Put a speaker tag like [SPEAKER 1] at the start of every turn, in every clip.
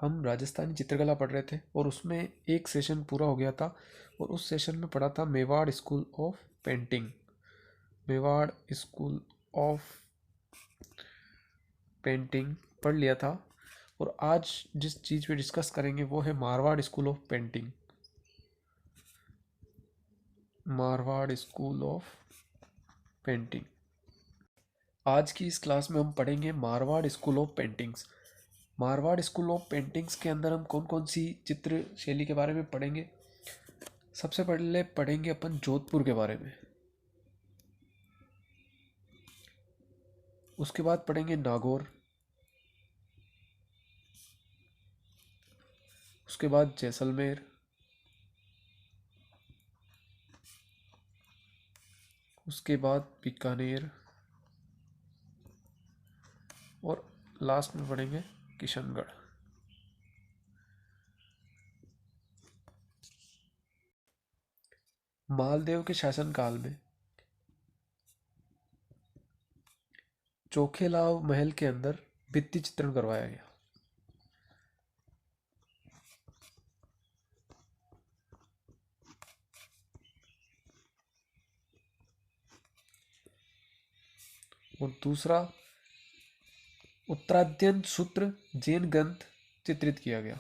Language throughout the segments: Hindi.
[SPEAKER 1] हम राजस्थानी चित्रकला पढ़ रहे थे और उसमें एक सेशन पूरा हो गया था और उस सेशन में पढ़ा था Mewar school of painting. Mewar school of painting पढ़ लिया था और आज जिस चीज़ पे डिस्कस करेंगे वो है Marwar school of painting. Marwar school of painting. आज की इस क्लास में हम पढ़ेंगे Marwar school of paintings. Marwar school of paintings के अंदर हम कौन कौन सी चित्र शैली के बारे में पढ़ेंगे। सबसे पहले पढ़ेंगे अपन जोधपुर के बारे में, उसके बाद पढ़ेंगे नागौर, उसके बाद जैसलमेर, उसके बाद बीकानेर और लास्ट में पढ़ेंगे किशनगढ़। मालदेव के शासनकाल में चोखेलाव महल के अंदर भित्ति चित्रण करवाया गया। और दूसरा उत्तराध्ययन सूत्र जैन ग्रंथ चित्रित किया गया।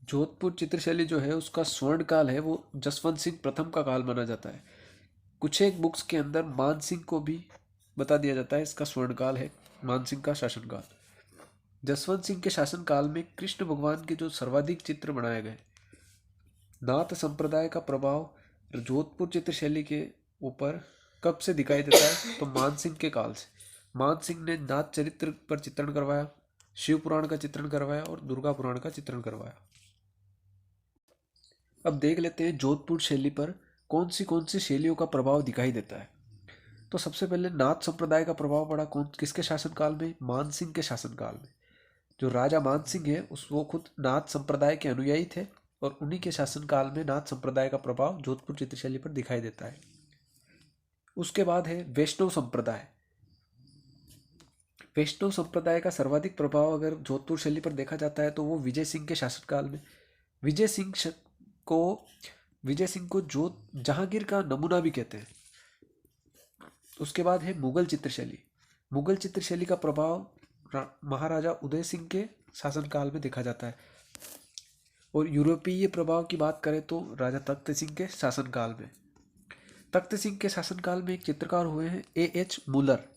[SPEAKER 1] जोधपुर चित्रशैली जो है उसका स्वर्ण काल है वो जसवंत सिंह प्रथम का काल माना जाता है। कुछ एक बुक्स के अंदर मान सिंह को भी बता दिया जाता है इसका स्वर्ण काल है, मान सिंह का शासनकाल। जसवंत सिंह के शासनकाल में कृष्ण भगवान के जो सर्वाधिक चित्र बनाए गए, नाथ संप्रदाय का प्रभाव जोधपुर चित्रशैली के ऊपर कब से दिखाई देता है तो मान सिंह के काल से। मान सिंह ने नाथ चरित्र पर चित्रण करवाया, शिव पुराण का चित्रण करवाया और दुर्गा पुराण का चित्रण करवाया। अब देख लेते हैं जोधपुर शैली पर कौन सी शैलियों का प्रभाव दिखाई देता है। तो सबसे पहले नाथ संप्रदाय का प्रभाव पड़ा कौन किसके शासनकाल में, मान सिंह के शासनकाल में। जो राजा मान सिंह है उस वो खुद नाथ संप्रदाय के अनुयायी थे और उन्हीं के शासनकाल में नाथ संप्रदाय का प्रभाव जोधपुर चित्रशैली पर दिखाई देता है। उसके बाद है वैष्णव संप्रदाय। वैष्णव संप्रदाय का सर्वाधिक प्रभाव अगर जोधपुर शैली पर देखा जाता है तो वो विजय सिंह के शासनकाल में। विजय सिंह को विजय सिंह को जो जहांगीर का नमूना भी कहते हैं। उसके बाद है मुगल चित्रशैली। मुगल चित्रशैली का प्रभाव महाराजा उदय सिंह के शासनकाल में देखा जाता है। और यूरोपीय प्रभाव की बात करें तो राजा तख्त सिंह के शासनकाल में। तख्त सिंह के शासनकाल में एक चित्रकार हुए हैं एएच मुलर।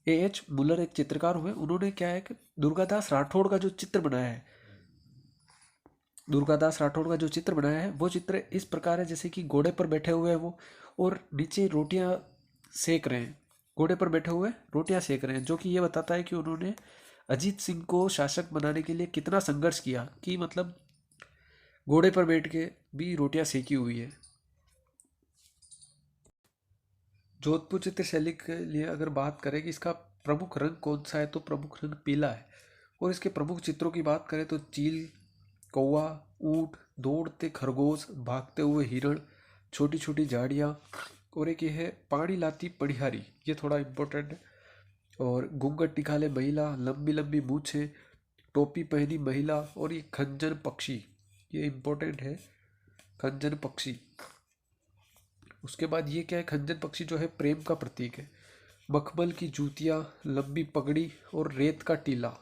[SPEAKER 1] एएच मुलर एक चित्रकार हुए, उन्होंने क्या है कि दुर्गादास राठौड़ का जो चित्र बनाया है, दुर्गादास राठौड़ का जो चित्र बनाया है वो चित्र इस प्रकार है जैसे कि घोड़े पर बैठे हुए हैं वो और नीचे रोटियां सेक रहे हैं, घोड़े पर बैठे हुए रोटियां सेक रहे हैं, जो कि ये बताता है कि उन्होंने अजीत सिंह को शासक बनाने के लिए कितना संघर्ष किया, कि मतलब घोड़े पर बैठ के भी रोटियां सेकी हुई है। जोधपुर चित्रशैली के लिए अगर बात करें कि इसका प्रमुख रंग कौन सा है तो प्रमुख रंग पीला है। और इसके प्रमुख चित्रों की बात करें तो चील, कौवा, ऊंट, दौड़ते खरगोश, भागते हुए हिरण, छोटी छोटी झाड़ियाँ और एक ये है पानी लाती पड़िहारी, ये थोड़ा इम्पोर्टेंट है। और घूंघट निकाले महिला, लंबी लंबी मूछें, टोपी पहनी महिला और ये खंजर पक्षी, ये इम्पोर्टेंट है, खंजर पक्षी। उसके बाद ये क्या है, खंजर पक्षी जो है प्रेम का प्रतीक है। मखमल की जूतियाँ, लंबी पगड़ी और रेत का टीला।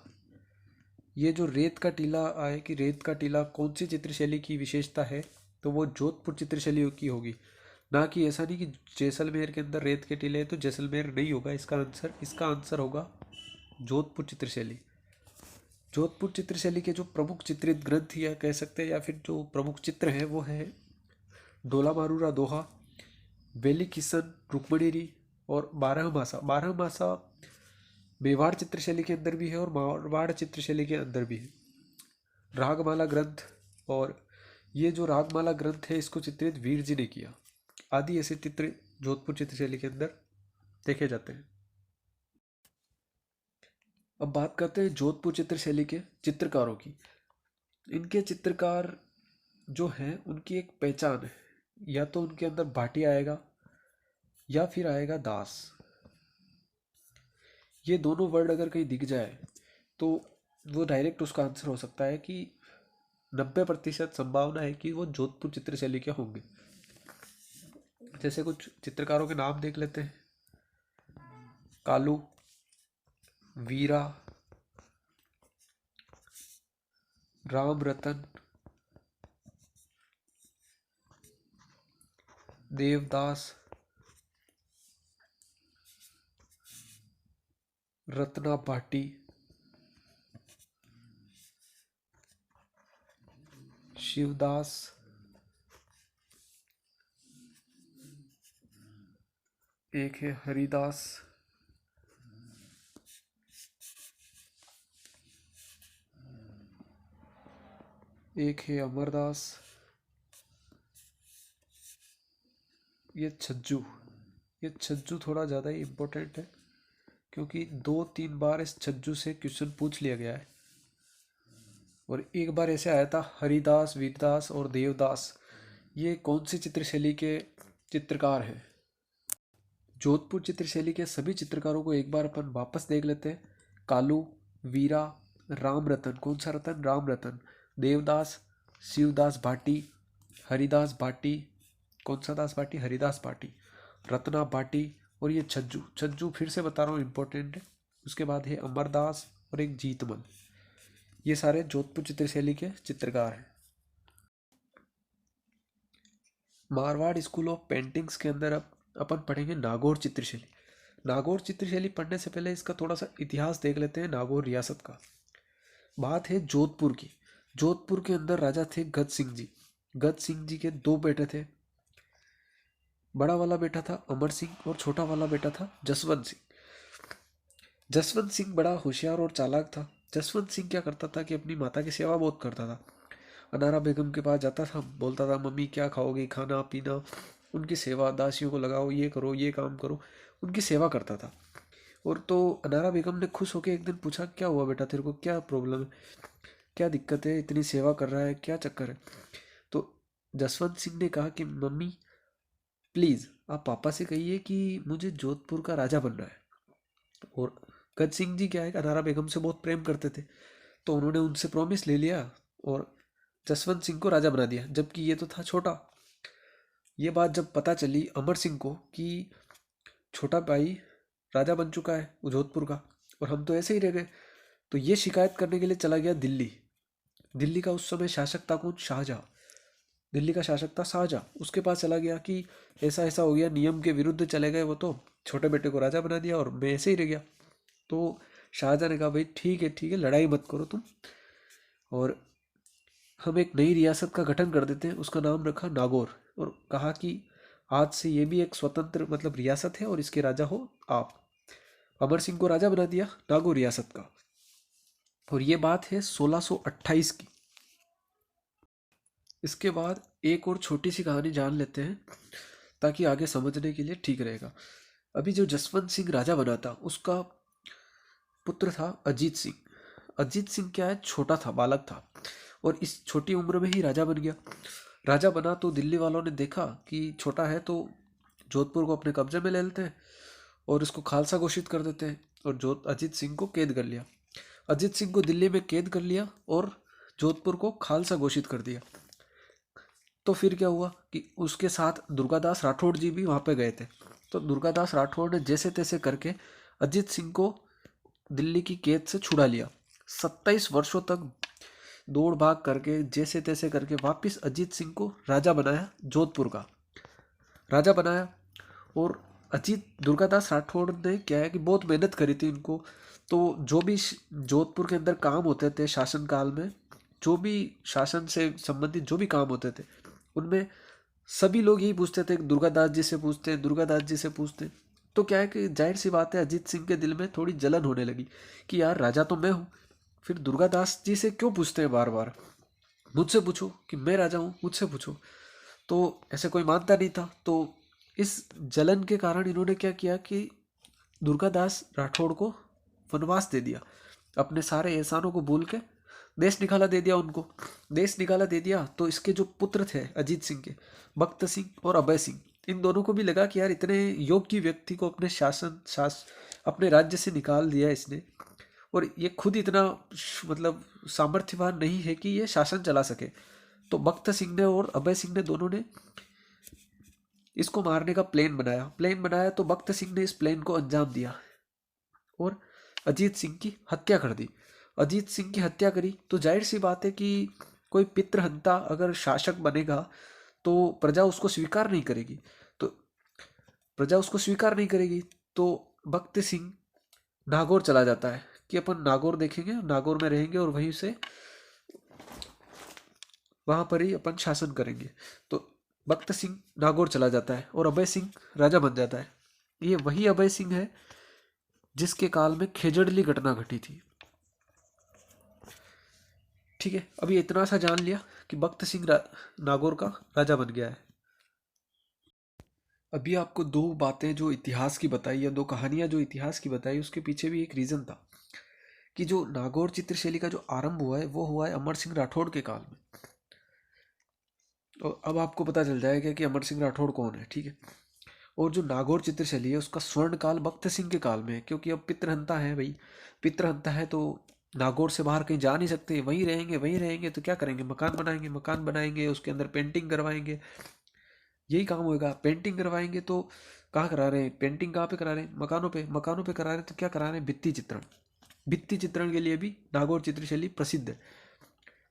[SPEAKER 1] ये जो रेत का टीला आए कि रेत का टीला कौन सी चित्रशैली की विशेषता है तो वो जोधपुर चित्रशैली की होगी, ना कि ऐसा नहीं कि जैसलमेर के अंदर रेत के टीले हैं तो जैसलमेर नहीं होगा इसका आंसर होगा जोधपुर चित्रशैली। जोधपुर चित्रशैली के जो प्रमुख चित्रित ग्रंथ या कह सकते हैं या फिर जो प्रमुख चित्र हैं वो है डोला मारूरा दोहा, वेली किसन रुक्मणीरी और बारह मासा। बारह मासा मेवाड़ चित्रशैली के अंदर भी है और मारवाड़ चित्रशैली के अंदर भी है। रागमाला ग्रंथ, और ये जो रागमाला ग्रंथ है इसको चित्रित वीर जी ने किया। आदि ऐसे चित्र जोधपुर चित्रशैली के अंदर देखे जाते हैं। अब बात करते हैं जोधपुर चित्रशैली के चित्रकारों की। इनके चित्रकार जो हैं उनकी एक पहचान है, या तो उनके अंदर भाटी आएगा या फिर आएगा दास। ये दोनों वर्ड अगर कहीं दिख जाए तो वो डायरेक्ट उसका आंसर हो सकता है कि 90% संभावना है कि वो जोधपुर चित्रशैली के होंगे। जैसे कुछ चित्रकारों के नाम देख लेते हैं। कालू, वीरा, राम रतन, देवदास, रत्ना भाटी, शिवदास, एक है हरिदास, एक है अमरदास, ये छज्जू। ये छज्जू थोड़ा ज़्यादा ही इम्पोर्टेंट है क्योंकि 2-3 बार इस छज्जू से क्वेश्चन पूछ लिया गया है। और एक बार ऐसे आया था हरिदास, वीरदास और देवदास, ये कौन सी चित्रशैली के चित्रकार हैं। जोधपुर चित्रशैली के सभी चित्रकारों को एक बार अपन वापस देख लेते हैं। कालू, वीरा, राम रतन, कौन सा रतन, राम रतन, देवदास, शिवदास भाटी, हरिदास भाटी, कौन सा दास भाटी, हरिदास भाटी, रत्ना भाटी, और ये छज्जू। छज्जू फिर से बता रहा हूँ इम्पोर्टेंट है। उसके बाद है अमरदास और एक जीतमल। ये सारे जोधपुर चित्रशैली के चित्रकार हैं। मारवाड़ स्कूल ऑफ पेंटिंग्स के अंदर अब अपन पढ़ेंगे नागौर चित्रशैली। नागौर चित्रशैली पढ़ने से पहले इसका थोड़ा सा इतिहास देख लेते हैं नागौर रियासत का। बात है जोधपुर की। जोधपुर के अंदर राजा थे गद सिंह जी। गद सिंह जी के 2 बेटे थे। बड़ा वाला बेटा था अमर सिंह और छोटा वाला बेटा था जसवंत सिंह। जसवंत सिंह बड़ा होशियार और चालाक था। जसवंत सिंह क्या करता था कि अपनी माता की सेवा बहुत करता था। अनारा बेगम के पास जाता था, बोलता था मम्मी क्या खाओगी, खाना पीना, उनकी सेवा, दासियों को लगाओ, ये करो, ये काम करो, उनकी सेवा करता था। और तो अनारा बेगम ने खुश होकर एक दिन पूछा, क्या हुआ बेटा, तेरे को क्या प्रॉब्लम है, क्या दिक्कत है, इतनी सेवा कर रहा है, क्या चक्कर है। तो जसवंत सिंह ने कहा कि मम्मी प्लीज़ आप पापा से कहिए कि मुझे जोधपुर का राजा बनना है। और गज सिंह जी क्या है, अनारा बेगम से बहुत प्रेम करते थे, तो उन्होंने उनसे प्रॉमिस ले लिया और जसवंत सिंह को राजा बना दिया, जबकि ये तो था छोटा। ये बात जब पता चली अमर सिंह को कि छोटा भाई राजा बन चुका है जोधपुर का और हम तो ऐसे ही रह गए, तो ये शिकायत करने के लिए चला गया दिल्ली। दिल्ली का उस समय शासक था कौन, शाहजहाँ। दिल्ली का शासक था शाहजहाँ। उसके पास चला गया कि ऐसा ऐसा हो गया, नियम के विरुद्ध चले गए वो, तो छोटे बेटे को राजा बना दिया और मैं ऐसे ही रह गया। तो शाहजहाँ ने कहा भाई ठीक है, लड़ाई मत करो तुम, और हम एक नई रियासत का गठन कर देते हैं। उसका नाम रखा नागौर और कहा कि आज से ये भी एक स्वतंत्र मतलब रियासत है और इसके राजा हो आप। अमर सिंह को राजा बना दिया नागौर रियासत का। और ये बात है 1628 की। इसके बाद एक और छोटी सी कहानी जान लेते हैं ताकि आगे समझने के लिए ठीक रहेगा। अभी जो जसवंत सिंह राजा बना था उसका पुत्र था अजीत सिंह। अजीत सिंह क्या है, छोटा था, बालक था, और इस छोटी उम्र में ही राजा बन गया। राजा बना तो दिल्ली वालों ने देखा कि छोटा है तो जोधपुर को अपने कब्जे में ले लेते हैं और इसको खालसा घोषित कर देते हैं, और जो अजीत सिंह को कैद कर लिया। अजीत सिंह को दिल्ली में कैद कर लिया और जोधपुर को खालसा घोषित कर दिया। तो फिर क्या हुआ कि उसके साथ दुर्गादास राठौड़ जी भी वहाँ पे गए थे। तो दुर्गादास राठौड़ ने जैसे तैसे करके अजीत सिंह को दिल्ली की कैद से छुड़ा लिया। 27 वर्षों तक दौड़ भाग करके जैसे तैसे करके वापस अजीत सिंह को राजा बनाया, जोधपुर का राजा बनाया। और अजीत दुर्गादास राठौड़ ने क्या है कि बहुत मेहनत करी थी इनको। तो जो भी जोधपुर के अंदर काम होते थे शासन काल में, जो भी शासन से संबंधित जो भी काम होते थे, उनमें सभी लोग यही पूछते थे, दुर्गादास जी से पूछते, दुर्गादास जी से पूछते। तो क्या है कि जाहिर सी बात है अजीत सिंह के दिल में थोड़ी जलन होने लगी कि यार राजा तो मैं हूँ, फिर दुर्गादास जी से क्यों पूछते हैं बार बार, मुझसे पूछो कि मैं राजा हूँ, मुझसे पूछो। तो ऐसे कोई मानता नहीं था। तो इस जलन के कारण इन्होंने क्या किया कि दुर्गादास राठौड़ को वनवास दे दिया, अपने सारे एहसानों को भूल के देश निकाला दे दिया उनको। देश निकाला दे दिया तो इसके जो पुत्र थे अजीत सिंह के, बख्त सिंह और अभय सिंह, इन दोनों को भी लगा कि यार इतने योग्य व्यक्ति को अपने अपने राज्य से निकाल दिया इसने, और ये खुद इतना मतलब सामर्थ्यवान नहीं है कि ये शासन चला सके। तो बख्त सिंह ने और अभय सिंह ने दोनों ने इसको मारने का प्लान बनाया। तो बख्त सिंह ने इस प्लान को अंजाम दिया और अजीत सिंह की हत्या कर दी। अजीत सिंह की हत्या करी तो जाहिर सी बात है कि कोई पितृहंता अगर शासक बनेगा तो प्रजा उसको स्वीकार नहीं करेगी। तो प्रजा उसको स्वीकार नहीं करेगी तो बख्त सिंह नागौर चला जाता है कि अपन नागौर देखेंगे, नागौर में रहेंगे और वहीं से वहां पर ही अपन शासन करेंगे। तो बख्त सिंह नागौर चला जाता है और अभय सिंह राजा बन जाता है। ये वही अभय सिंह है जिसके काल में खेजड़ली घटना घटी थी। ठीक है, अभी इतना सा जान लिया कि बख्त सिंह नागौर का राजा बन गया है। अभी आपको दो बातें जो इतिहास की बताई या दो कहानियां जो इतिहास की बताई, उसके पीछे भी एक रीजन था कि जो नागौर चित्रशैली का जो आरंभ हुआ है वो हुआ है अमर सिंह राठौड़ के काल में। और अब आपको पता चल जाएगा कि अमर सिंह राठौड़ कौन है। ठीक है, और जो नागौर चित्रशैली है उसका स्वर्ण काल बख्त सिंह के काल में है, क्योंकि अब पितृहंता है भाई, पितृहंता है तो नागौर से बाहर कहीं जा नहीं सकते, वहीं रहेंगे तो क्या करेंगे, मकान बनाएंगे उसके अंदर पेंटिंग करवाएंगे, यही काम होगा। पेंटिंग करवाएंगे तो कहाँ करा रहे हैं, पेंटिंग कहाँ पे करा रहे हैं, मकानों पे करा रहे हैं, तो क्या करा रहे हैं, भित्ति चित्रण के लिए भी नागौर चित्रशैली प्रसिद्ध है।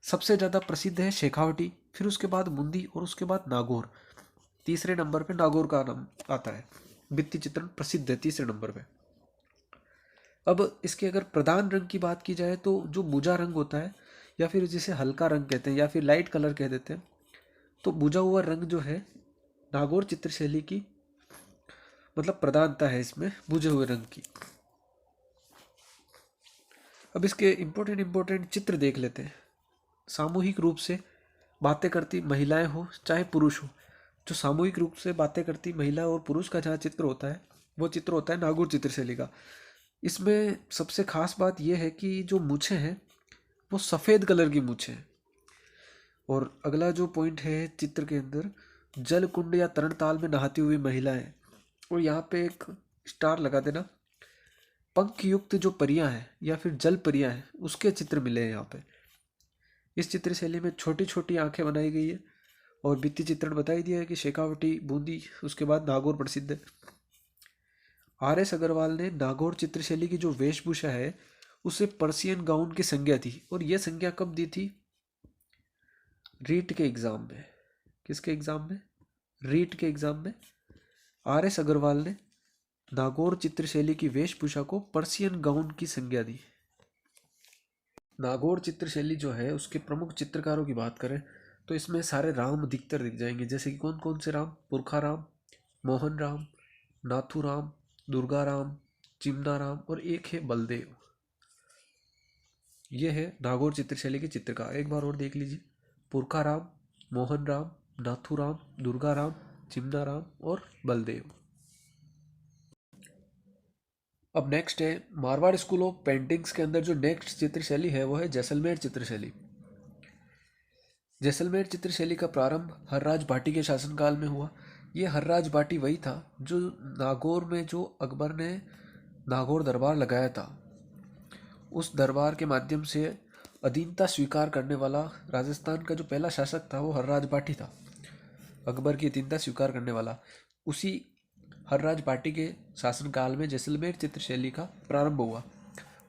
[SPEAKER 1] सबसे ज़्यादा प्रसिद्ध है शेखावटी, फिर उसके बाद मुंदी और उसके बाद नागौर। तीसरे नंबर पे नागौर का नाम आता है, भित्ति चित्रण प्रसिद्ध है तीसरे नंबर पे। अब इसके अगर प्रधान रंग की बात की जाए तो जो बुझा रंग होता है या फिर जिसे हल्का रंग कहते हैं या फिर लाइट कलर कह देते हैं, तो बुझा हुआ रंग जो है नागौर चित्रशैली की मतलब प्रधानता है इसमें बुझे हुए रंग की। अब इसके इम्पोर्टेंट चित्र देख लेते हैं। सामूहिक रूप से बातें करती महिलाएं हो चाहे पुरुष हो, जो सामूहिक रूप से बातें करती महिला और पुरुष का जहाँ चित्र होता है वो चित्र होता है नागौर चित्रशैली का। इसमें सबसे खास बात यह है कि जो मूछें हैं वो सफ़ेद कलर की मूछें हैं। और अगला जो पॉइंट है चित्र के अंदर, जल कुंड या तरण ताल में नहाती हुई महिलाएं, और यहाँ पे एक स्टार लगा देना। पंख युक्त जो परियां हैं या फिर जल परियां हैं उसके चित्र मिले हैं यहाँ पे। इस चित्र शैली में छोटी छोटी आंखें बनाई गई है और भित्ति चित्रण बताई दिया है कि शेखावटी, बूंदी, उसके बाद नागौर प्रसिद्ध है। आर.एस. अग्रवाल ने नागौर चित्रशैली की जो वेशभूषा है उसे पर्सियन गाउन की संज्ञा दी, और यह संज्ञा कब दी थी, रीट के एग्जाम में। किसके एग्जाम में, रीट के एग्जाम में आर.एस. अग्रवाल ने नागौर चित्रशैली की वेशभूषा को पर्सियन गाउन की संज्ञा दी। नागौर चित्रशैली जो है उसके प्रमुख चित्रकारों की बात करें तो इसमें सारे राम अधिकतर दिख जाएंगे, जैसे कि कौन कौन से राम, पुरखा राम, मोहन राम, नाथू राम, दुर्गा राम, चिमना राम और एक है बलदेव। ये है नागौर चित्रशैली के चित्रकार। एक बार और देख लीजिए, पुरखा राम, मोहन राम, नाथू राम, दुर्गा राम, चिमना राम और बलदेव। अब नेक्स्ट है मारवाड़ स्कूल ऑफ पेंटिंग्स के अंदर जो नेक्स्ट चित्रशैली है वो है जैसलमेर चित्रशैली। जैसलमेर चित्रशैली का प्रारंभ हर्राज भाटी के शासनकाल में हुआ। ये हर्राज भाटी वही था जो नागौर में जो अकबर ने नागौर दरबार लगाया था, उस दरबार के माध्यम से अधीनता स्वीकार करने वाला राजस्थान का जो पहला शासक था वो हर्राज भाटी था। अकबर की अधीनता स्वीकार करने वाला, उसी हर्राज भाटी के शासनकाल में जैसलमेर चित्रशैली का प्रारंभ हुआ।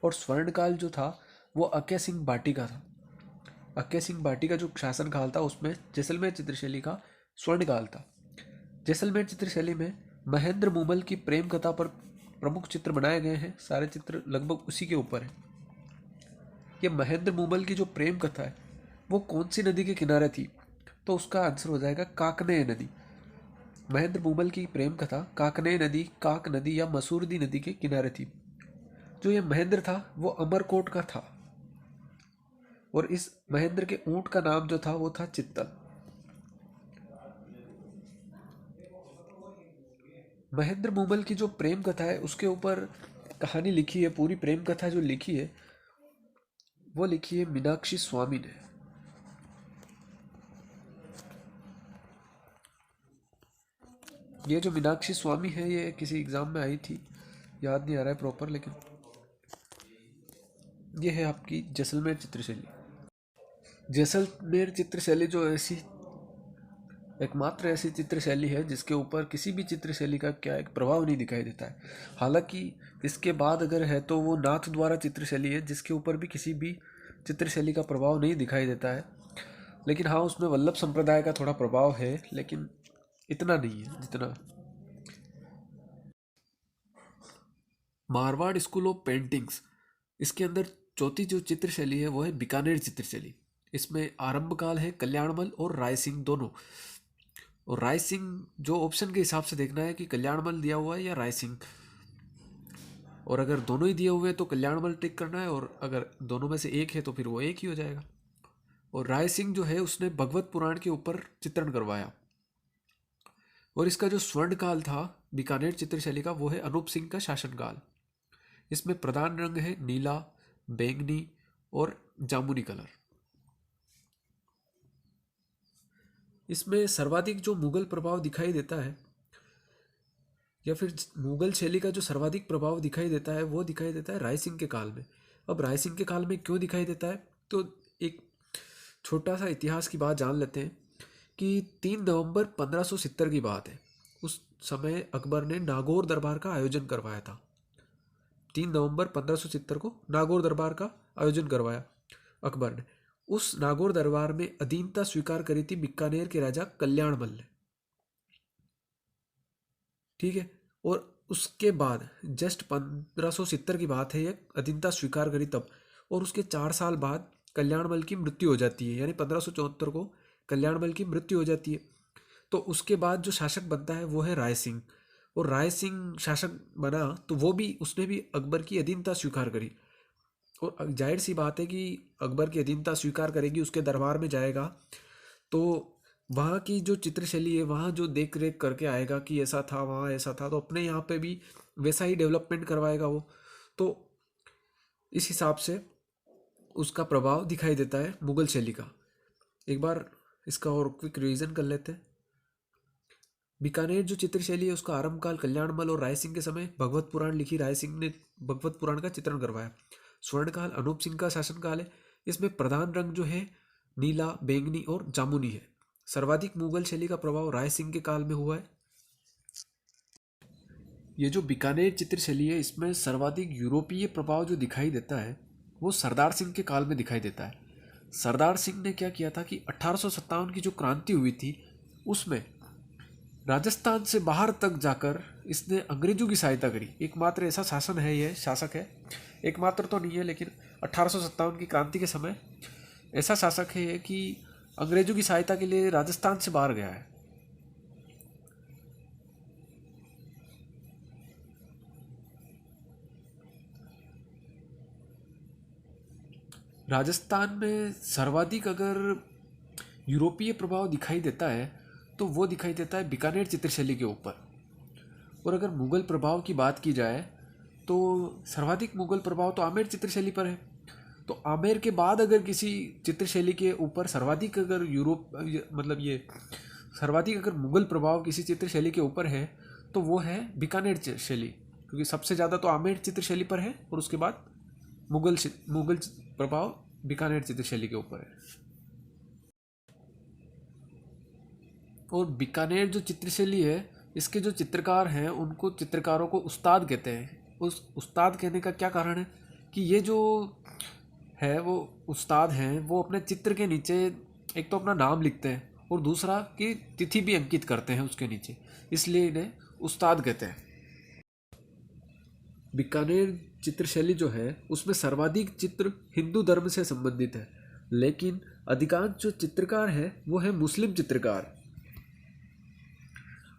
[SPEAKER 1] और स्वर्णकाल जो था वो अक्या सिंह भाटी का था। अक्या सिंह भाटी का जो शासनकाल था उसमें जैसलमेर चित्रशैली का स्वर्णकाल था। जैसलमेर चित्रशैली में महेंद्र मूमल की प्रेम कथा पर प्रमुख चित्र बनाए गए हैं। सारे चित्र लगभग उसी के ऊपर है। ये महेंद्र मूमल की जो प्रेम कथा है वो कौन सी नदी के किनारे थी, तो उसका आंसर हो जाएगा काकनेय नदी। महेंद्र मूमल की प्रेम कथा काकनेय नदी, काक नदी या मसूरदी नदी के किनारे थी। जो ये महेंद्र था वो अमरकोट का था और इस महेंद्र के ऊंट का नाम जो था वो था चित्तल। महेंद्र मूमल की जो प्रेम कथा है उसके ऊपर कहानी लिखी है, पूरी प्रेम कथा जो लिखी है वो लिखी है मीनाक्षी स्वामी ने। ये जो मीनाक्षी स्वामी है ये किसी एग्ज़ाम में आई थी, याद नहीं आ रहा है प्रॉपर, लेकिन ये है आपकी जैसलमेर चित्रशैली। जैसलमेर चित्रशैली जो ऐसी एकमात्र ऐसी चित्रशैली है जिसके ऊपर किसी भी चित्रशैली का क्या एक प्रभाव नहीं दिखाई देता है। हालांकि इसके बाद अगर है तो वो नाथ द्वारा चित्रशैली है जिसके ऊपर भी किसी भी चित्रशैली का प्रभाव नहीं दिखाई देता है। लेकिन हाँ, उसमें वल्लभ संप्रदाय का थोड़ा प्रभाव है, लेकिन इतना नहीं है जितना मारवाड़ स्कूल ऑफ पेंटिंग्स। इसके अंदर चौथी जो चित्रशैली है वो है बीकानेर चित्रशैली। इसमें आरंभ काल है कल्याणमल और राय सिंह दोनों। और राय सिंह जो ऑप्शन के हिसाब से देखना है कि कल्याणमल दिया हुआ है या राय सिंह, और अगर दोनों ही दिए हुए हैं तो कल्याणमल टिक करना है, और अगर दोनों में से एक है तो फिर वो एक ही हो जाएगा। और राय सिंह जो है उसने भगवत पुराण के ऊपर चित्रण करवाया। और इसका जो स्वर्ण काल था बीकानेर चित्रशैली का वो है अनूप सिंह का शासनकाल। इसमें प्रधान रंग है नीला, बैंगनी और जामुनी कलर। इसमें सर्वाधिक जो मुगल प्रभाव दिखाई देता है, या फिर मुगल शैली का जो सर्वाधिक प्रभाव दिखाई देता है वो दिखाई देता है राय सिंह के काल में। अब राय सिंह के काल में क्यों दिखाई देता है, तो एक छोटा सा इतिहास की बात जान लेते हैं कि 3 नवंबर 1570 की बात है। उस समय अकबर ने नागौर दरबार का आयोजन करवाया था। 3 नवंबर 1570 को नागौर दरबार का आयोजन करवाया अकबर ने। उस नागौर दरबार में अधीनता स्वीकार करी थी बीकानेर के राजा कल्याणमल ने। ठीक है। और उसके बाद जस्ट 1570 की बात है, ये अधीनता स्वीकार करी तब, और उसके 4 साल बाद कल्याणमल की मृत्यु हो जाती है, यानी 1574 को कल्याणमल की मृत्यु हो जाती है। तो उसके बाद जो शासक बनता है वो है राय सिंह। और राय सिंह शासक बना तो वो भी उसने भी अकबर की अधीनता स्वीकार करी। और जाहिर सी बात है कि अकबर की अधीनता स्वीकार करेगी, उसके दरबार में जाएगा तो वहाँ की जो चित्रशैली है, वहाँ जो देख रेख करके आएगा कि ऐसा था वहाँ ऐसा था, तो अपने यहाँ पे भी वैसा ही डेवलपमेंट करवाएगा वो। तो इस हिसाब से उसका प्रभाव दिखाई देता है मुगल शैली का। एक बार इसका और क्विक रिवीजन कर लेते हैं। बीकानेर जो चित्रशैली है उसका आरंभ काल कल्याणमल और राय सिंह के समय भगवत पुराण लिखी राय सिंह ने भगवत पुराण का चित्रण करवाया। स्वर्णकाल अनूप सिंह का शासनकाल है। इसमें प्रधान रंग जो है नीला, बैंगनी और जामुनी है। सर्वाधिक मुगल शैली का प्रभाव राय सिंह के काल में हुआ है। ये जो बीकानेर चित्रशैली है इसमें सर्वाधिक यूरोपीय प्रभाव जो दिखाई देता है वो सरदार सिंह के काल में दिखाई देता है। सरदार सिंह ने क्या किया था कि 1857 की जो क्रांति हुई थी उसमें राजस्थान से बाहर तक जाकर इसने अंग्रेजों की सहायता करी। एकमात्र ऐसा शासन है, ये शासक है, एकमात्र तो नहीं है लेकिन 1857 की क्रांति के समय ऐसा शासक है ये कि अंग्रेजों की सहायता के लिए राजस्थान से बाहर गया है। राजस्थान में सर्वाधिक अगर यूरोपीय प्रभाव दिखाई देता है तो वो दिखाई देता है बीकानेर चित्रशैली के ऊपर। और अगर मुगल प्रभाव की बात की जाए तो सर्वाधिक मुगल प्रभाव तो आमेर चित्रशैली पर है। तो आमेर के बाद अगर किसी चित्रशैली के ऊपर सर्वाधिक अगर मतलब ये सर्वाधिक अगर मुगल प्रभाव किसी चित्रशैली के ऊपर है तो वो है बीकानेर शैली, क्योंकि सबसे ज़्यादा तो आमेर चित्रशैली पर है और उसके बाद मुगल प्रभाव बीकानेर चित्रशैली के ऊपर है। और बीकानेर जो चित्रशैली है इसके जो चित्रकार हैं उनको चित्रकारों को उस्ताद कहते हैं। उस उस्ताद कहने का क्या कारण है कि ये जो है वो उस्ताद हैं वो अपने चित्र के नीचे एक तो अपना नाम लिखते हैं और दूसरा कि तिथि भी अंकित करते हैं उसके नीचे, इसलिए इन्हें उस्ताद कहते हैं। बीकानेर चित्रशैली जो है उसमें सर्वाधिक चित्र हिंदू धर्म से संबंधित है, लेकिन अधिकांश जो चित्रकार है वो है मुस्लिम चित्रकार।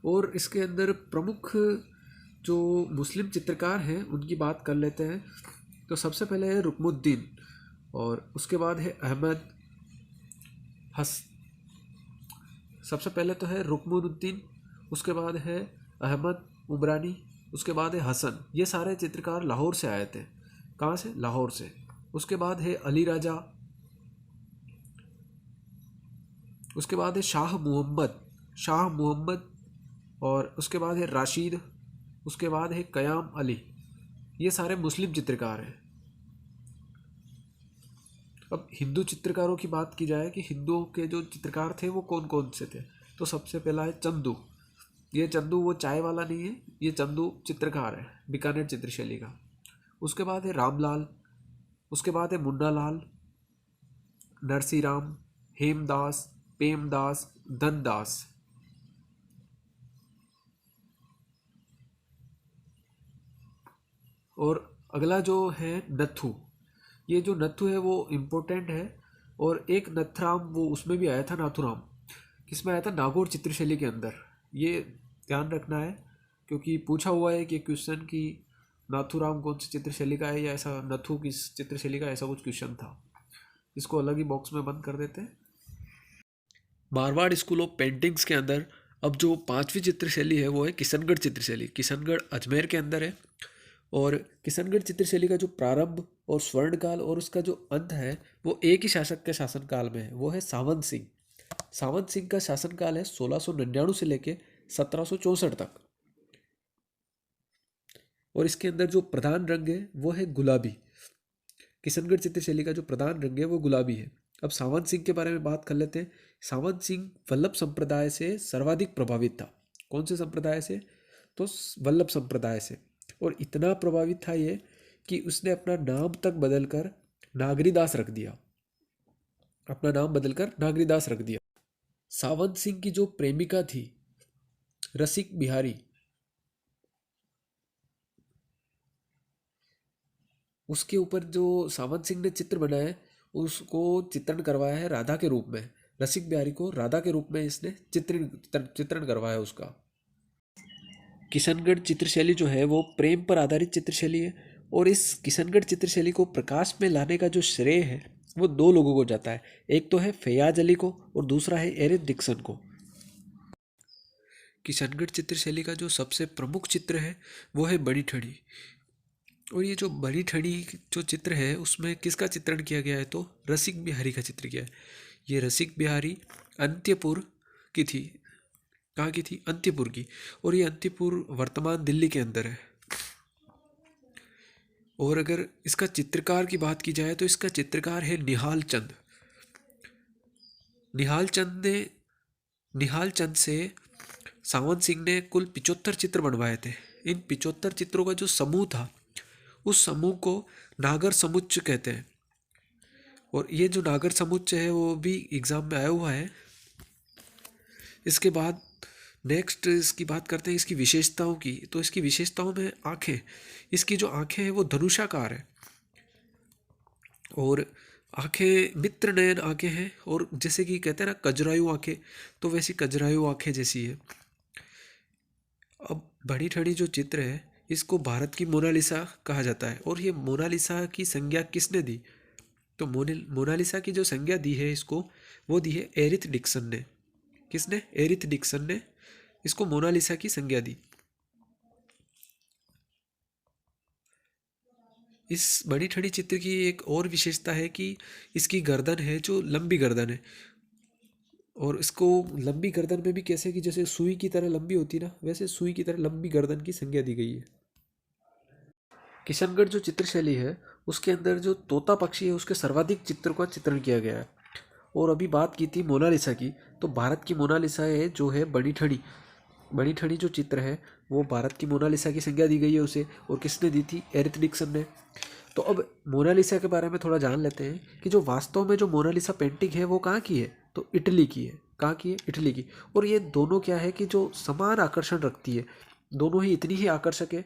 [SPEAKER 1] और इसके अंदर प्रमुख जो मुस्लिम चित्रकार हैं उनकी बात कर लेते हैं। तो सबसे पहले है रुकमुद्दीन, और उसके बाद है अहमद हस सबसे पहले तो है रुकमुद्दीन, उसके बाद है अहमद उमरानी, उसके बाद है हसन, ये सारे चित्रकार लाहौर से आए थे। कहाँ से? लाहौर से। उसके बाद है अली राजा, उसके बाद है शाह मोहम्मद, और उसके बाद है राशिद, उसके बाद है कयाम अली। ये सारे मुस्लिम चित्रकार हैं। अब हिंदू चित्रकारों की बात की जाए कि हिंदुओं के जो चित्रकार थे वो कौन कौन से थे, तो सबसे पहला है चंदू। ये चंदू वो चाय वाला नहीं है, ये चंदू चित्रकार है बीकानेर चित्रशैली का। उसके बाद है रामलाल, उसके बाद है मुन्ना लाल, नरसीराम, हेमदास, पेमदास, धनदास। और अगला जो है नथु, ये जो नथु है वो इम्पोर्टेंट है। और एक नथराम, वो उसमें भी आया था, नाथुराम किसमें आया था? नागौर चित्रशैली के अंदर। ये ध्यान रखना है क्योंकि पूछा हुआ है कि क्वेश्चन कि नाथुराम कौन सी चित्रशैली का है, या ऐसा नथु किस चित्रशैली का, ऐसा कुछ क्वेश्चन था। इसको अलग ही बॉक्स में बंद कर देते हैं। मारवाड़ स्कूल ऑफ पेंटिंग्स के अंदर अब जो 5वीं चित्रशैली है वो है किशनगढ़ चित्रशैली। किशनगढ़ अजमेर के अंदर है। और किशनगढ़ चित्रशैली का जो प्रारंभ और स्वर्णकाल और उसका जो अंत है वो एक ही शासक के शासनकाल में है, वो है सावंत सिंह। सावंत सिंह का शासनकाल है 1699 से लेके 1764 तक। और इसके अंदर जो प्रधान रंग है वो है गुलाबी। किशनगढ़ चित्रशैली का जो प्रधान रंग है वो गुलाबी है। अब सावंत सिंह के बारे में बात कर लेते हैं। सावंत सिंह वल्लभ संप्रदाय से सर्वाधिक प्रभावित था। कौन से संप्रदाय से? तो वल्लभ संप्रदाय से। और इतना प्रभावित था ये कि उसने अपना नाम तक बदलकर नागरीदास रख दिया। अपना नाम बदलकर नागरीदास रख दिया। सावंत सिंह की जो प्रेमिका थी रसिक बिहारी, उसके ऊपर जो सावंत सिंह ने चित्र बनाया है उसको चित्रण करवाया है राधा के रूप में। रसिक बिहारी को राधा के रूप में इसने चित्रण करवाया उसका। किशनगढ़ चित्रशैली जो है वो प्रेम पर आधारित चित्रशैली है। और इस किशनगढ़ चित्रशैली को प्रकाश में लाने का जो श्रेय है वो दो लोगों को जाता है। एक तो है फैयाज अली को और दूसरा है एरिक डिक्सन को। किशनगढ़ चित्रशैली का जो सबसे प्रमुख चित्र है वो है बड़ी ठड़ी। और ये जो बड़ी ठड़ी जो चित्र है उसमें किसका चित्रण किया गया है? तो रसिक बिहारी का चित्र किया है। ये रसिक बिहारी अंत्यपुर की थी। कहाँ की थी? अंत्यपुर की। और ये अंत्यपुर वर्तमान दिल्ली के अंदर है। और अगर इसका चित्रकार की बात की जाए तो इसका चित्रकार है निहाल चंद। निहाल चंद से सावंत सिंह ने कुल 75 चित्र बनवाए थे। इन 75 चित्रों का जो समूह था उस समूह को नागर समुच्चय कहते हैं। और ये जो नागर समुच्चय है वो भी एग्जाम में आया हुआ है। इसके बाद नेक्स्ट इसकी बात करते हैं इसकी विशेषताओं की। तो इसकी विशेषताओं में आंखें, इसकी जो आंखें हैं वो धनुषाकार है। और आंखें मित्र नयन आंखें हैं। और जैसे कि कहते हैं ना कजरायु आंखें, तो वैसी कजरायु आंखें जैसी है। अब बड़ी ठड़ी जो चित्र है इसको भारत की मोनालिसा कहा जाता है। और ये मोनालिसा की संज्ञा किसने दी? तो मोनालिसा की जो संज्ञा दी है इसको, वो दी है एरिथ डिक्सन ने। किसने? एरिथ डिक्सन ने इसको मोनालिसा की संज्ञा दी। इस बड़ी ठड़ी चित्र की एक और विशेषता है कि इसकी गर्दन है जो लंबी गर्दन है। और इसको लंबी गर्दन में भी कैसे कि जैसे सुई की तरह लंबी होती है ना, वैसे सुई की तरह लंबी गर्दन की संज्ञा दी गई है। किशनगढ़ जो चित्रशैली है उसके अंदर जो तोता पक्षी है उसके सर्वाधिक चित्र का चित्रण किया गया है। और अभी बात की थी मोनालिसा की, तो भारत की मोनालिसा है जो है बड़ी ठड़ी। बड़ी ठड़ी जो चित्र है वो भारत की मोनालिसा की संज्ञा दी गई है उसे। और किसने दी थी? एरिथ डिक्सन ने। तो अब मोनालिसा के बारे में थोड़ा जान लेते हैं कि जो वास्तव में जो मोनालिसा पेंटिंग है वो कहाँ की है? तो इटली की है। कहाँ की है? इटली की। और ये दोनों क्या है कि जो समान आकर्षण रखती है, दोनों ही इतनी ही आकर्षक है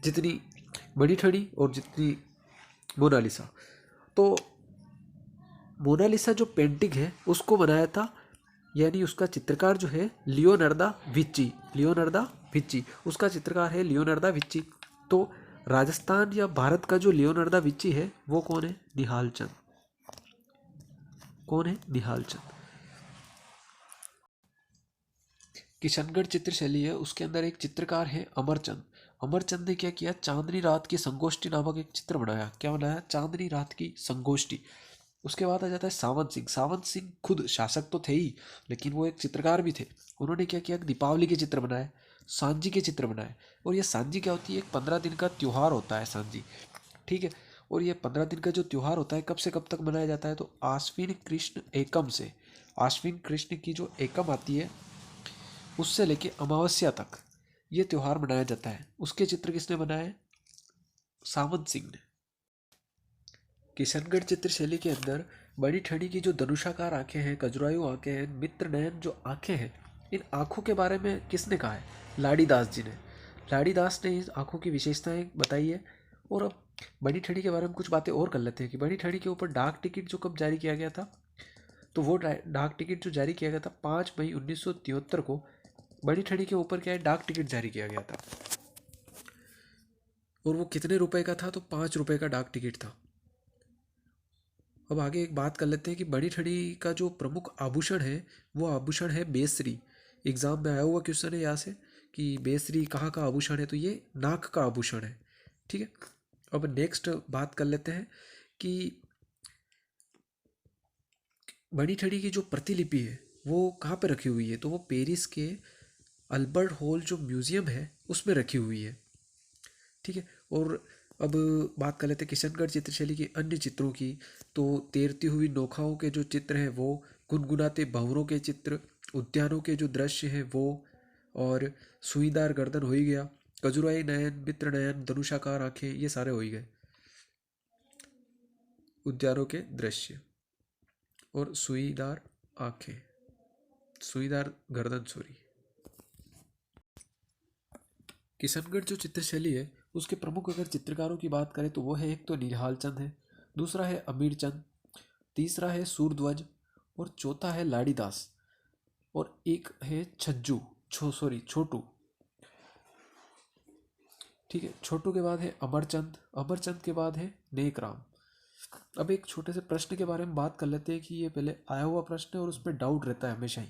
[SPEAKER 1] जितनी बड़ी ठड़ी और जितनी मोनालिसा। तो मोनालिसा जो पेंटिंग है उसको बनाया था, यानी उसका चित्रकार जो है लियोनार्दा विच्ची। उसका चित्रकार है लियोनार्दा विच्ची। तो राजस्थान या भारत का जो लियोनार्दा विच्ची है वो कौन है? निहाल चंद। कौन है? निहाल चंद। किशनगढ़ चित्रशैली है उसके अंदर एक चित्रकार है अमरचंद। अमरचंद ने क्या किया, चांदनी रात की संगोष्ठी नामक एक चित्र बनाया। क्या बनाया? चांदनी रात की संगोष्ठी। उसके बाद आ जाता है सावंत सिंह। सावंत सिंह खुद शासक तो थे ही, लेकिन वो एक चित्रकार भी थे। उन्होंने क्या किया, दीपावली के चित्र बनाए, सांझी के चित्र बनाए। और ये सांझी क्या होती है? एक 15 दिन का त्यौहार होता है सांझी, ठीक है। और ये 15 दिन का जो त्यौहार होता है कब से कब तक मनाया जाता है? तो आश्विन कृष्ण एकम से, आश्विन कृष्ण की जो एकम आती है उससे लेके अमावस्या तक ये त्यौहार मनाया जाता है। उसके चित्र किसने बनाए? सावंत सिंह ने। किशनगढ़ चित्रशैली के अंदर बड़ी ठनी की जो धनुषाकार आंखें हैं, खजुराहो आंखें हैं, मित्र नयन जो आंखें हैं, इन आंखों के बारे में किसने कहा है? लाड़ी दास जी ने। लाड़ी दास ने इस आंखों की विशेषताएं बताई है। और अब बड़ी ठनी के बारे में कुछ बातें और कर लेते हैं कि बड़ी ठनी के ऊपर डाक टिकट जो कब जारी किया गया था, तो वो डाक टिकट जो जारी किया गया था 5 मई 1973 को बड़ी ठनी के ऊपर क्या है, डाक टिकट जारी किया गया था। और वो कितने रुपए का था? तो 5 रुपए का डाक टिकट था। अब आगे एक बात कर लेते हैं कि बड़ी ठड़ी का जो प्रमुख आभूषण है वो आभूषण है बेसरी। एग्जाम में आया हुआ क्वेश्चन है यहाँ से कि बेसरी कहाँ का आभूषण है, तो ये नाक का आभूषण है, ठीक है। अब नेक्स्ट बात कर लेते हैं कि बड़ी ठड़ी की जो प्रतिलिपि है वो कहाँ पे रखी हुई है, तो वो पेरिस के अल्बर्ट हॉल जो म्यूजियम है उसमें रखी हुई है, ठीक है। और अब बात कर लेते हैं किशनगढ़ चित्रशैली के अन्य चित्रों की। तो तैरती हुई नौकाओं के जो चित्र हैं वो, गुनगुनाते भंवरों के चित्र, उद्यानों के जो दृश्य हैं वो, और सुईदार गर्दन हो ही गया, खजुराई नयन, मित्र नयन, धनुषाकार आंखें, ये सारे हो ही गए उद्यानों के दृश्य। और सुईदार आंखें, सुईदार गर्दन, सॉरी। किशनगढ़ जो चित्रशैली है उसके प्रमुख अगर चित्रकारों की बात करें तो वो है, एक तो निहाल चंद है, दूसरा है अमीर चंद, तीसरा है सूरध्वज, और चौथा है लाड़ीदास, और एक है छज्जू, छोटू, ठीक है। छोटू के बाद है अमरचंद, अमरचंद के बाद है नेकराम। अब एक छोटे से प्रश्न के बारे में बात कर लेते हैं कि ये पहले आया हुआ प्रश्न है और उसमें डाउट रहता है हमेशा ही।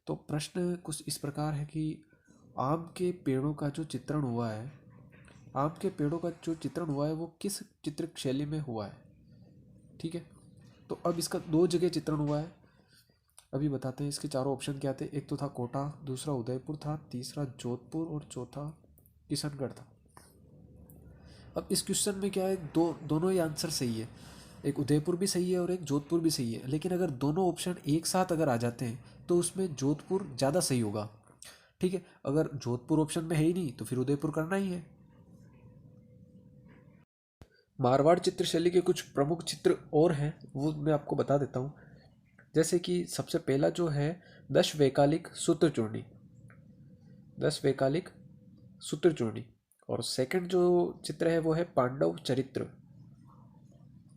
[SPEAKER 1] तो प्रश्न कुछ इस प्रकार है कि आम के पेड़ों का जो चित्रण हुआ है, आम के पेड़ों का जो चित्रण हुआ है वो किस चित्र शैली में हुआ है, ठीक है। तो अब इसका 2 जगह चित्रण हुआ है, अभी बताते हैं। इसके चारों ऑप्शन क्या थे? एक तो था कोटा, दूसरा उदयपुर था, तीसरा जोधपुर, और चौथा किशनगढ़ था। अब इस क्वेश्चन में क्या है, दोनों ही आंसर सही है। एक उदयपुर भी सही है और एक जोधपुर भी सही है, लेकिन अगर दोनों ऑप्शन एक साथ अगर आ जाते हैं तो उसमें जोधपुर ज़्यादा सही होगा, ठीक है। अगर जोधपुर ऑप्शन में है ही नहीं तो फिर उदयपुर करना ही है। मारवाड़ चित्रशैली के कुछ प्रमुख चित्र और हैं, वो मैं आपको बता देता हूँ। जैसे कि सबसे पहला जो है, 10 वैकालिक सूत्रचूर्णी, 10 वैकालिक सूत्रचूर्णी। और सेकंड जो चित्र है वो है पांडव चरित्र।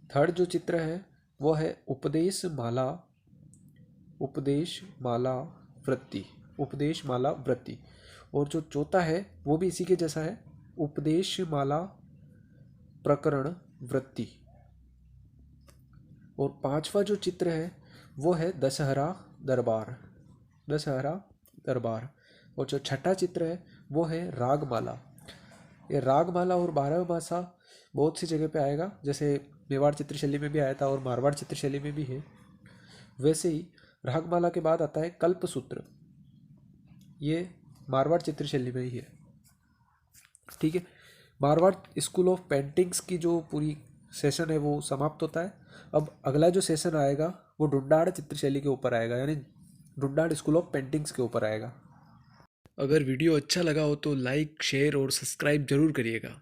[SPEAKER 1] थर्ड जो चित्र है वो है उपदेश माला, उपदेश माला वृत्ति, उपदेश माला वृत्ति। और जो चौथा है वो भी इसी के जैसा है, उपदेश माला प्रकरण वृत्ति। और पांचवा जो चित्र है वो है दशहरा दरबार, दशहरा दरबार। और जो छठा चित्र है वो है रागमाला। ये रागमाला और 12 मासा बहुत सी जगह पे आएगा, जैसे मेवाड़ चित्रशैली में भी आया था और मारवाड़ चित्रशैली में भी है। वैसे ही रागमाला के बाद आता है कल्पसूत्र, ये मारवाड़ चित्रशैली में ही है, ठीक है। मारवाड़ स्कूल ऑफ पेंटिंग्स की जो पूरी सेशन है वो समाप्त होता है। अब अगला जो सेशन आएगा वो डुंडाड़ चित्रशैली के ऊपर आएगा, यानी डुंडाड़ स्कूल ऑफ पेंटिंग्स के ऊपर आएगा। अगर वीडियो अच्छा लगा हो तो लाइक, शेयर और सब्सक्राइब जरूर करिएगा।